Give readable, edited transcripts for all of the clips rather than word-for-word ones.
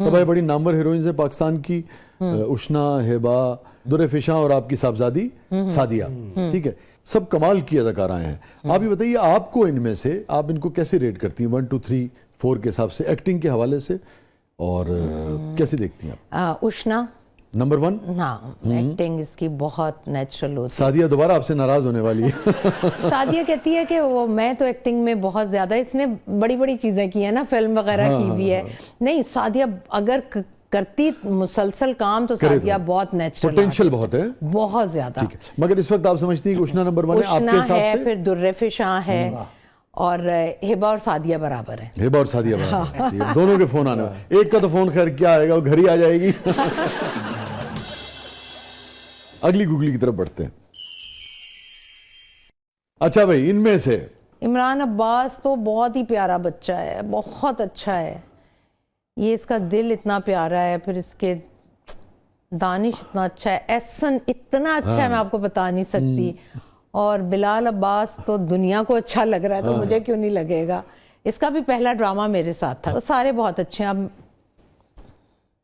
सब बड़ी नामवर हीरोइंस है पाकिस्तान की, उष्णा, हिबा, दुर्र-ए-फिशां और आपकी साहबजादी सादिया, ठीक है, सब कमाल की अदाकाराएं हैं। आप ये बताइए, आपको इनमें से आप इनको कैसे रेट करती हैं 1 2 3 4 के हिसाब से, एक्टिंग के हवाले से, और कैसे देखती हैं आप? उष्णा नंबर 1। हाँ, एक्टिंग इसकी बहुत नेचुरल होती है। सादिया दोबारा आपसे नाराज होने वाली है। सादिया कहती है कि वो मैं तो एक्टिंग में बहुत ज्यादा, इसने बड़ी बड़ी चीजें की है ना, फिल्म वगैरह की भी है। नहीं, सादिया अगर करती मुसलसल काम तो सादिया बहुत नेचुरल, पोटेंशियल बहुत है, बहुत ज्यादा। ठीक है, मगर इस वक्त आप समझती हैं कि उष्णा नंबर 1 है आपके हिसाब से? फिर दुर्र-ए-फिशां है और हिबा और सादिया बराबर है। हिबा और सादिया बराबर है, दोनों के फोन आने वाले। एक का तो फोन खैर क्या आएगा, वो घर ही आ जाएगी। अगली गुगली की तरफ बढ़ते हैं। अच्छा भाई, इनमें से इमरान अब्बास तो बहुत ही प्यारा बच्चा है, बहुत अच्छा है। ये इसका दिल इतना प्यारा है, फिर इसके दानिश इतना अच्छा है, एहसन इतना अच्छा है, मैं आपको बता नहीं सकती। और बिलाल अब्बास तो दुनिया को अच्छा लग रहा है, तो मुझे क्यों नहीं लगेगा। इसका भी पहला ड्रामा मेरे साथ था। तो सारे बहुत अच्छे हैं। अब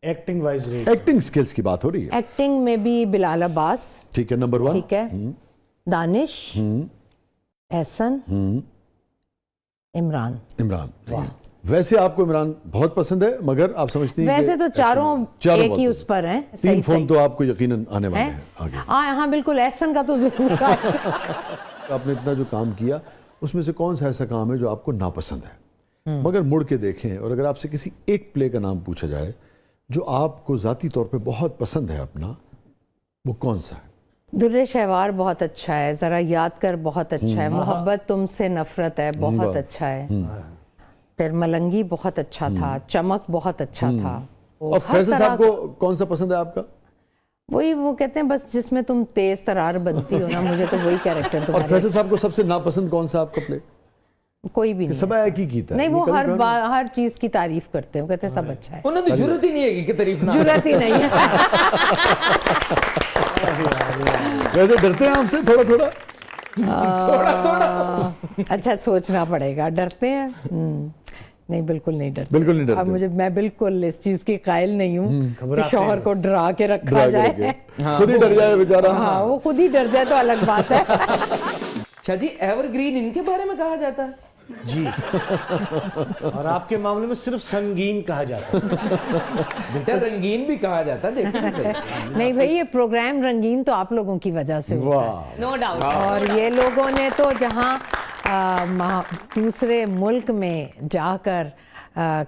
acting wise rate, acting skills की बात हो रही है। एक्टिंग में भी बिलाल अब्बास, ठीक है, नंबर 1, ठीक है, दानिश, एहसन, इमरान। इमरान। वैसे आपको इमरान बहुत पसंद है, मगर आप समझती हैं वैसे तो चारों एक ही उस पर हैं। 3 फोन तो आपको यकीनन आने वाले हैं आगे। हाँ बिल्कुल, एहसन का तो जरूर। आपने इतना जो काम किया, उसमें से कौन सा ऐसा काम है जो आपको नापसंद है? मगर मुड़ के देखें, और अगर आपसे किसी एक प्ले का नाम पूछा जाए जो आपको जाती तौर पे बहुत पसंद है अपना, वो कौन सा है? दुर्रे शहवार बहुत अच्छा है, जरा याद कर बहुत अच्छा है, मोहब्बत तुमसे नफरत है बहुत अच्छा है, फिर मलंगी बहुत अच्छा था, चमक बहुत अच्छा था। और फैसल साहब को कौन सा पसंद है आपका? वही वो कहते हैं बस जिसमें तुम तेज तरार बनती हो ना, मुझे तो वही कैरेक्टर। और फैसल साहब को सबसे नापसंद कौन सा आपका प्ले? कोई भी नहीं, सब एक ही गीत है। नहीं, वो हर चीज की तारीफ करते हैं, कहते हैं सब अच्छा है। उन्हें तो जरूरत ही नहीं है कि तारीफ ना, जरूरत ही नहीं है। वैसे डरते हैं आपसे थोड़ा थोड़ा? थोड़ा अच्छा, सोचना पड़ेगा। डरते हैं? नहीं, बिल्कुल नहीं डरते। बिल्कुल नहीं डरते। अब मैं बिल्कुल इस चीज की कायल नहीं हूँ कि शौहर को डरा के रखा जाए। खुद ही डर जाए बेचारा। हाँ, वो खुद ही डर जाए तो अलग बात है। शाह जी, एवरग्रीन इनके बारे में कहा जाता है जी। और आपके मामले में सिर्फ संगीन कहा जाता है। बेटा, रंगीन भी कहा जाता है, देखिए सही। नहीं भाई, ये प्रोग्राम रंगीन तो आप लोगों की वजह से होता है, नो डाउट। और ये लोगों ने तो जहाँ दूसरे मुल्क में जाकर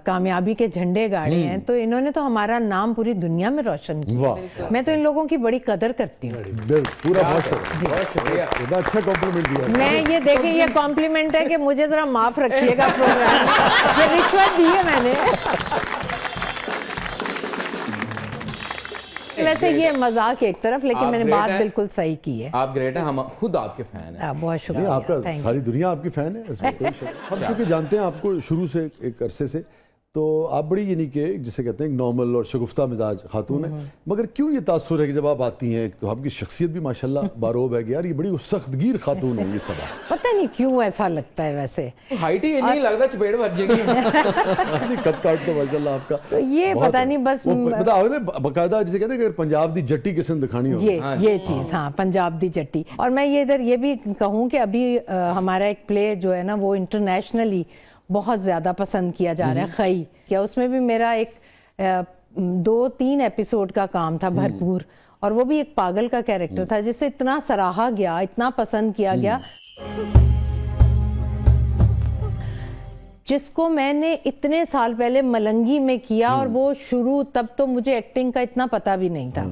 कामयाबी के झंडे गाड़े हैं, तो इन्होंने तो हमारा नाम पूरी दुनिया में रोशन किया। मैं तो इन लोगों की बड़ी कदर करती हूँ। पूरा बहुत शुक्रिया, अच्छा कॉम्प्लीमेंट दिया। मैं ये देखें, ये कॉम्प्लीमेंट है कि मुझे जरा माफ रखिएगा प्रोग्राम में, ये रिश्वत दी है मैंने। वैसे ये मजाक एक तरफ, लेकिन मैंने बात बिल्कुल सही की है। आप ग्रेट है, हम खुद आपके फैन हैं। बहुत शुक्रिया, आपका सारी दुनिया आपकी फैन है, इसमें कोई शक। हम चूंकि जानते हैं आपको शुरू से एक अरसे से, तो आप बड़ी यानी कि जिसे कहते हैं नॉर्मल और शगुफ्ता मिजाज खातून है, मगर क्यों ये तासुर है कि जब आप आती हैं तो आपकी शख्सियत भी माशाल्लाह बारोब है कि यार ये बड़ी सख्तगीर खातून होंगी सब। पता नहीं क्यों ऐसा लगता है। वैसे हाइट ही नहीं लगता, चपेट बच जाएगी। कद काट तो माशाल्लाह आपका, तो ये पता नहीं बस बकायदा जिसे कहते हैं पंजाब दी जट्टी किस्म दिखानी हो, ये चीज। हाँ, पंजाब दी जट्टी। और मैं ये इधर ये भी कहूँ कि अभी हमारा एक प्ले जो है ना, वो इंटरनेशनली बहुत ज्यादा पसंद किया जा रहा है, खई। क्या उसमें भी मेरा एक 2-3 एपिसोड का काम था भरपूर, और वो भी एक पागल का कैरेक्टर था जिसे इतना सराहा गया, इतना पसंद किया गया, जिसको मैंने इतने साल पहले मलंगी में किया। और वो शुरू, तब तो मुझे एक्टिंग का इतना पता भी नहीं था,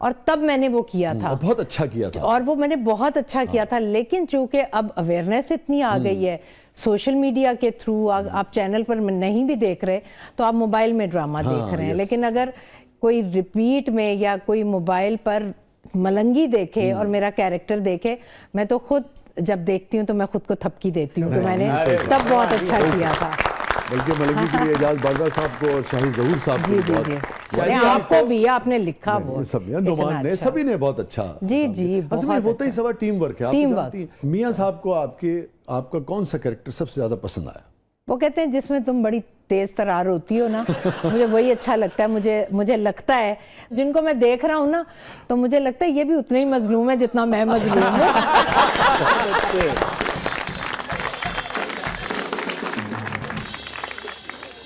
और तब मैंने वो किया था, बहुत अच्छा किया था, और वो मैंने बहुत अच्छा किया था। लेकिन चूंकि अब अवेयरनेस इतनी आ गई है सोशल मीडिया के थ्रू, आप चैनल पर नहीं भी देख रहे तो आप मोबाइल में ड्रामा देख रहे हैं। लेकिन अगर कोई रिपीट में या कोई मोबाइल पर मलंगी देखे और मेरा कैरेक्टर देखे, मैं तो खुद जब देखती हूँ तो मैं खुद को थपकी देती हूँ कि मैंने तब बहुत अच्छा किया था। बल्कि मलंगी के लिए एजाज बाजवा साहब को और शाहिद ज़हूर साहब को, आपको भी, आपने लिखा वो सब, नुमान ने, सभी ने बहुत अच्छा। जी जी, होता ही सब टीम वर्क है। Team work. मियां साहब को आपका कौन सा कैरेक्टर सबसे ज्यादा पसंद आया? वो कहते हैं जिसमें तुम बड़ी तेज तरार होती हो ना, मुझे वही अच्छा लगता है। मुझे लगता है जिनको मैं देख रहा हूँ ना, तो मुझे लगता है ये भी उतने ही मजलूम है जितना मैं मजलूम हूँ।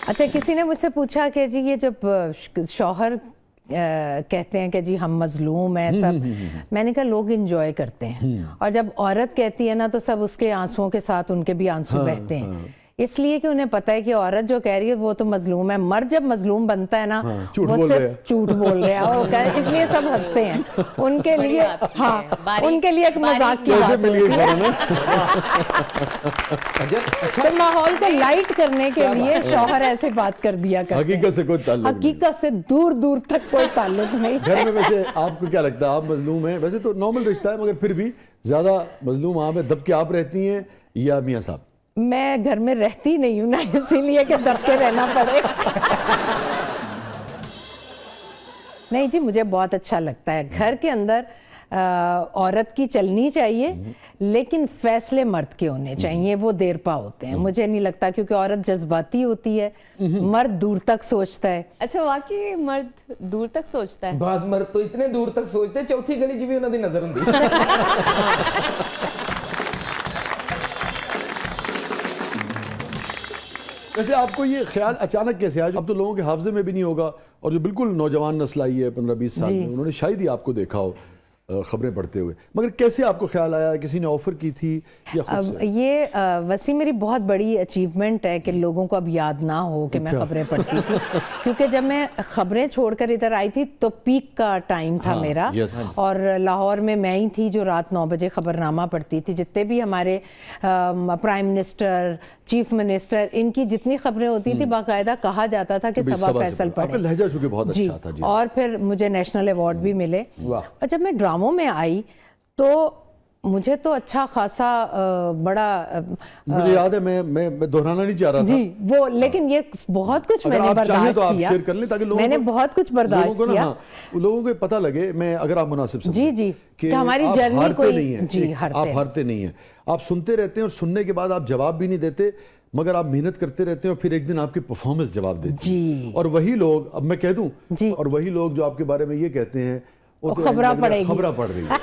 अच्छा, किसी ने मुझसे पूछा कि जी ये जब शौहर कहते हैं कि जी हम मजलूम हैं सब, मैंने कहा लोग इंजॉय करते हैं, और जब औरत कहती है ना तो सब उसके आंसुओं के साथ उनके भी आंसू बहते हैं, इसलिए कि उन्हें पता है कि औरत जो कह रही है वो तो मजलूम है। मर्द जब मजलूम बनता है ना, झूठ वो बोल रहे हैं। सिर्फ झूठ बोल रहे हैं, और इसलिए सब हंसते हैं उनके लिए। हाँ, उनके लिए एक मजाक की कैसे बात मिली होती है। है तो माहौल को लाइट करने के लिए शौहर ऐसे बात कर दिया करते हैं। हकीकत से कोई ताल्लुक नहीं। हकीकत से दूर दूर तक कोई ताल्लुक नहीं। घर में वैसे आपको क्या लगता है, आप मजलूम हैं? वैसे तो नॉर्मल रिश्ता है, मगर फिर भी ज्यादा मजलूम आप हैं, दब के आप रहती हैं या मियां साहब? मैं घर में रहती नहीं हूं ना, इसीलिए कि दब के रहना पड़े। नहीं जी, मुझे बहुत अच्छा लगता है घर के अंदर औरत की चलनी चाहिए, लेकिन फैसले मर्द के होने चाहिए, वो देर पा होते हैं। मुझे नहीं लगता, क्योंकि औरत जज्बाती होती है, मर्द दूर तक सोचता है। अच्छा, वाकई मर्द दूर तक सोचता है? बाज मर्द तो इतने दूर तक सोचते, चौथी गली च भी उन्होंने नजर होंगी। वैसे आपको ये ख्याल अचानक कैसे आया? अब तो लोगों के हाफजे में भी नहीं होगा, और जो बिल्कुल नौजवान नस्ल आई है 15-20 साल में, उन्होंने शायद ही आपको देखा हो खबरें पढ़ते हुए, मगर कैसे आपको ख्याल आया? किसी ने ऑफर की थी या खुद से? ये वसी मेरी बहुत बड़ी अचीवमेंट है कि लोगों को अब याद ना हो कि मैं खबरें पढ़ती थी, क्योंकि जब मैं खबरें छोड़कर इधर आई थी तो पीक का टाइम था मेरा, और लाहौर में मैं ही थी जो रात 9 बजे खबरनामा पढ़ती थी। जितने भी हमारे प्राइम मिनिस्टर, चीफ मिनिस्टर, इनकी जितनी खबरें होती थी, बाकायदा कहा जाता था कि सबा फैसल पढ़े। आपका लहजा चूंकि बहुत अच्छा था जी। और फिर मुझे नेशनल अवार्ड भी मिले। और जब मैं ड्रामों में आई तो मुझे तो अच्छा खासा बड़ा मुझे याद है, मैं दोहराना नहीं चाह रहा था जी वो, लेकिन ये बहुत कुछ मैंने बर्दाश्त तो आप किया। शेयर कर लें, ताकि लोगों मैंने को, बहुत कुछ बर्दाश्त किया। हाँ, लोगों को पता लगे, मैं अगर आप मुनासिब समझें जी जी कि हमारी आप जर्नी हारते कोई नहीं हैं, जी आप हारते नहीं हैं, आप सुनते रहते हैं, और सुनने के बाद आप जवाब भी नहीं देते, मगर आप मेहनत करते रहते हैं, और फिर एक दिन आपकी परफॉर्मेंस जवाब देती है। और वही लोग, अब मैं कह दूं, और वही लोग जो आपके बारे में ये कहते हैं वो तो खबरा पड़ेगी, खबरा पड़ रही है।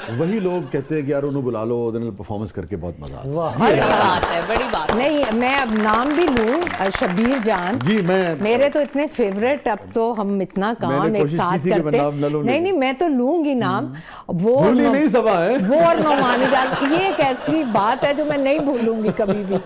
वही लोग कहते हैं कि यार उन्हें बुला लो, उन्हें परफॉर्मेंस करके बहुत मजा आता है। बड़ी बात है, बड़ी बात। नहीं, मैं अब नाम भी लूं, शबीर जान जी, मैं मेरे तो इतने फेवरेट, अब तो हम इतना काम एक साथ करते हैं। नहीं, मैं तो लूंगी नाम, वो नहीं सभा है वो, और नौमानी जान, ये एक ऐसी बात है जो मैं नहीं भूलूंगी कभी भी।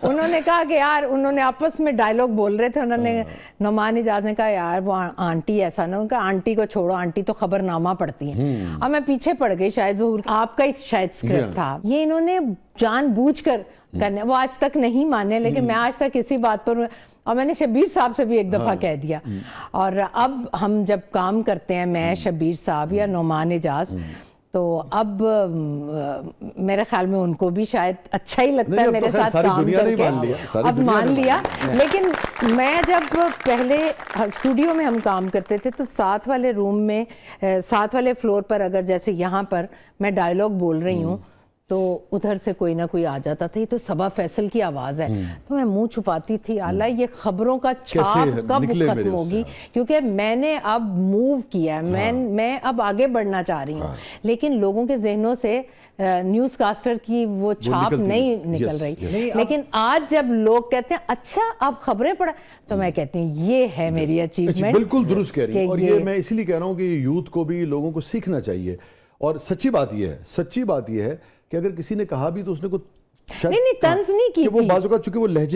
उन्होंने कहा कि यार, उन्होंने आपस में डायलॉग बोल रहे थे, उन्होंने, नौमानी जान ने कहा यार वो आंटी ऐसा ना, उनका आंटी को छोड़ो, आंटी तो खबरनामा पढ़ती हैं। और मैं पीछे पड़ गई, शायद ज़हूर आपका ही शायद स्क्रिप्ट था। ये इन्होंने जानबूझकर करने, वो आज तक नहीं माने, लेकिन मैं आज तक इसी बात पर, और मैंने शबीर साहब से भी एक दफ़ा कह दिया। और अब हम जब काम करते हैं, मैं, शबीर साहब या नौमान एजाज, तो अब मेरे ख्याल में उनको भी शायद अच्छा ही लगता है मेरे साथ काम करके, अब मान लिया। लेकिन मैं जब पहले स्टूडियो में हम काम करते थे, तो साथ वाले रूम में, साथ वाले फ्लोर पर, अगर जैसे यहाँ पर मैं डायलॉग बोल रही हूँ, तो उधर से कोई ना कोई आ जाता था, ये तो सबा फैसल की आवाज़ है, तो मैं मुंह छुपाती थी, आला ये खबरों का छाप कब खत्म होगी, क्योंकि मैंने अब मूव किया है, मैं अब आगे बढ़ना चाह रही हूँ, लेकिन लोगों के जहनों से न्यूज़ कास्टर की वो छाप नहीं निकल रही। लेकिन आज जब लोग कहते हैं अच्छा आप खबरें पढ़ा, तो मैं कहती हूँ ये है मेरी अचीवमेंट। बिल्कुल दुरुस्त कह रही हूँ, और ये मैं इसीलिए कह रहा हूँ कि यूथ को भी लोगों को सीखना चाहिए। और सच्ची बात यह है कि अगर किसी ने कहा भी तो उसने को नहीं तंज नहीं की, वो बाजू का, चूंकि वो लहजे